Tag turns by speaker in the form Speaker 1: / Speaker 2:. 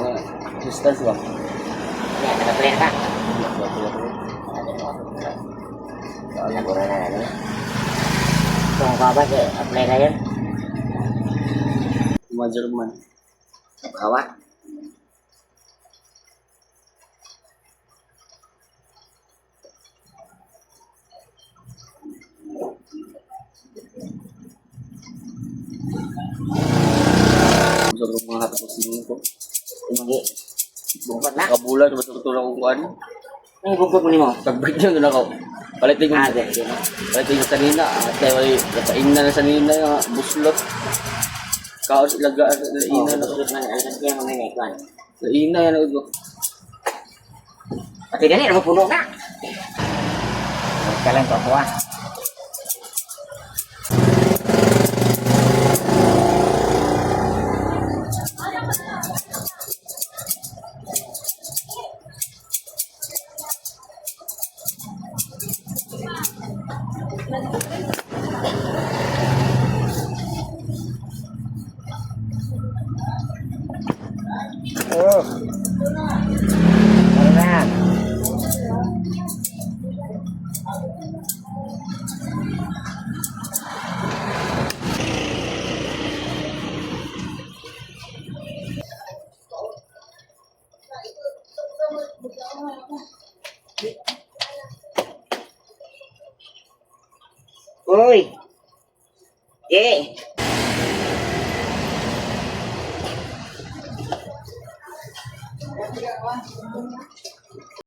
Speaker 1: mga distance ba?
Speaker 2: Yan, naka-plan ka.
Speaker 1: Nagura na ano.
Speaker 2: Kung kabat, apply na yun.
Speaker 1: Mga German.
Speaker 2: Kawat.
Speaker 1: Gusto ko mga hatapos ko.
Speaker 2: Hindi. Bungkot na.
Speaker 1: Kabulan, betul-betul ako kuhan.
Speaker 2: Ay, bungkot mo ni mo.
Speaker 1: Tagbait niya doon ako. Palitin ko.
Speaker 2: Ah, di na.
Speaker 1: Palitin ko kanina. At kaya wali, napain na na sa nina yung buslot. Kaos ilagaan.
Speaker 2: Oh,
Speaker 1: Laina na.
Speaker 2: bungkot man. Alam siya mo may naikuan.
Speaker 1: Laina yan ako.
Speaker 2: Pati dali, napupuno na. Kalang ko ako ah. Oh. Ano na? Uy! Eh!